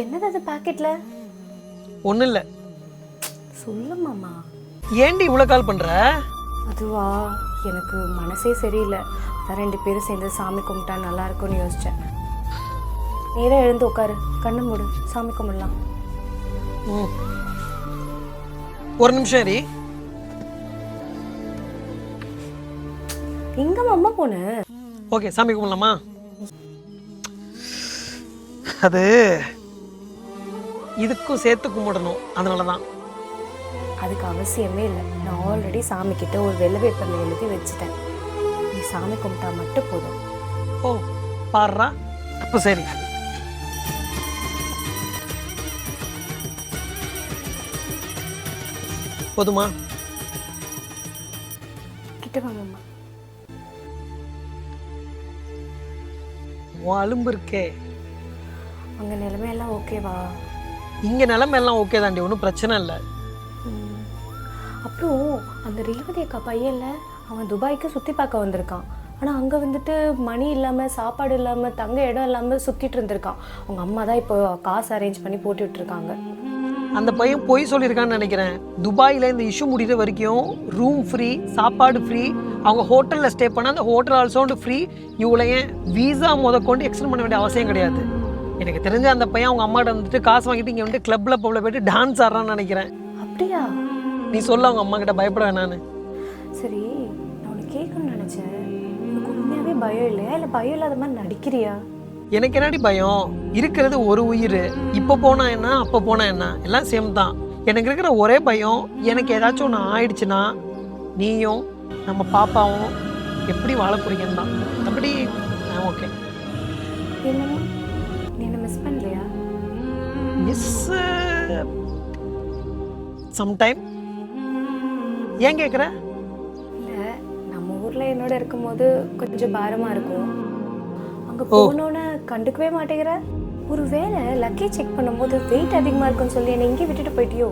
என்னது அது பாக்கெட்ல? ஒன்றும் இல்லை. சொல்லு மாமா. ஏண்டி இவ்வளோ கால் பண்ணுற? அதுவா, எனக்கு மனசே சரியில்லை. அதான் 2 பேரும் சேர்ந்து சாமி கும்பிட்டா நல்லா இருக்கும்னு யோசித்தேன். நேராக எழுந்து உட்காரு, கண்ணு மூடு, சாமி கும்பிடலாம். ஒரு நிமிஷம் ஏறி. எங்க மாமா போன? ஓகே, சாமி கும்பிடலாமா? அது இதுக்கும் சேர்த்து கும்பிடணும், அதனால தான். அதுக்கு அவசியமே இல்லை. நான் ஆல்ரெடி சாமி கிட்ட ஒரு வெள்ளை பேப்பரில் எழுதி வச்சுட்டேன். நீ சாமி கும்பிட்டா மட்டும் போதும். ஓ, பாடுறா. அப்போ சரி. போதுமா? கிட்ட வா மாமா. உன் அலும்பு இருக்கே. அங்கே நிலைமையெல்லாம் ஓகேவா? இங்கே நிலைமை எல்லாம் ஓகே தாண்டி, ஒன்றும் பிரச்சனை இல்லை. அப்புறம் அந்த ரேவதி அக்கா பையன்ல, அவன் துபாய்க்கு சுற்றி பார்க்க வந்திருக்கான். ஆனால் அங்கே வந்துட்டு மணி இல்லாமல், சாப்பாடு இல்லாமல், தங்க இடம் இல்லாமல் சுற்றிட்டு இருந்திருக்கான். அவங்க அம்மா தான் இப்போ காசு அரேஞ்ச் பண்ணி போட்டு விட்டுருக்காங்க. அந்த பையன் பொய் சொல்லியிருக்கான்னு நினைக்கிறேன். துபாயில் இந்த இஷ்யூ முடிகிற வரைக்கும் ரூம் ஃப்ரீ, சாப்பாடு ஃப்ரீ, அவங்க ஹோட்டலில் ஸ்டே பண்ணால் அந்த ஹோட்டல் ஆல்சோண்டு ஃப்ரீ. இவ்வளோ ஏன் விசா முதற்கொண்டு எக்ஸ்டெண்ட் பண்ண வேண்டிய அவசியம் கிடையாது. எனக்கு தெரிஞ்ச அந்த பையன் அவங்க அம்மாட்ட வந்துட்டு காசு வாங்கிட்டு இங்கே வந்துட்டு கிளப்பில் போயிட்டு டான்ஸ் ஆடுறான்னு நினைக்கிறேன். அப்படியா? நீ சொல்ல அவங்க அம்மா கிட்ட பயப்பட வேணான்னு. சரி, நான் உனக்கு கேட்கணும்னு நினச்சேன். உனக்கு உண்மையாகவே பயம் இல்லையா, இல்லை பயம் இல்லாத மாதிரி நடிக்கிறியா? எனக்கு என்னடி பயம்? இருக்கிறது ஒரு உயிர். இப்போ போனா என்ன, அப்போ போனா என்ன, எல்லாம் சேம் தான். எனக்கு இருக்கிற ஒரே பயம், எனக்கு ஏதாச்சும் ஒன்று ஆயிடுச்சுன்னா நீயும் நம்ம பாப்பாவும் எப்படி வாழ போறீங்கன்னு தான். அப்படி ஓகே. என்னம்மா, நீ என்ன மிஸ் பண்ணலையா? Miss sometime. ஏன் கேட்குற? இல்லை, நம்ம ஊரில் என்னோட இருக்கும்போது கொஞ்சம் பாரமாக இருக்கும். அங்கே போனோன்னே கண்டுக்கவே மாட்டேங்கிற. ஒரு வேளை லக்கேஜ் செக் பண்ணும்போது வெயிட் அதிகமாக இருக்குன்னு சொல்லி என்னை இங்கே விட்டுட்டு போயிட்டியோ?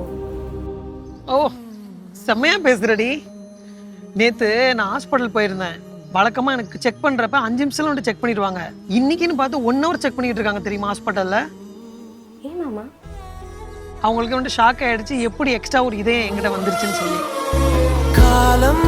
ஓ, செம்மையா பேசுறடி. நேற்று நான் ஹாஸ்பிட்டல் போயிருந்தேன். வழக்கமாக எனக்கு செக் பண்ணுறப்ப 5 நிமிஷம் வந்துட்டு செக் பண்ணிடுவாங்க. இன்னைக்குன்னு பார்த்து 1 hour செக் பண்ணிட்டு இருக்காங்க தெரியுமா ஹாஸ்பிட்டலில். ஏன் மாமா? அவங்களுக்கு வந்துட்டு ஷாக் ஆகிடுச்சு, எப்படி எக்ஸ்ட்ரா ஒரு இதே எங்கிட்ட வந்துருச்சுன்னு சொல்லி. காலம்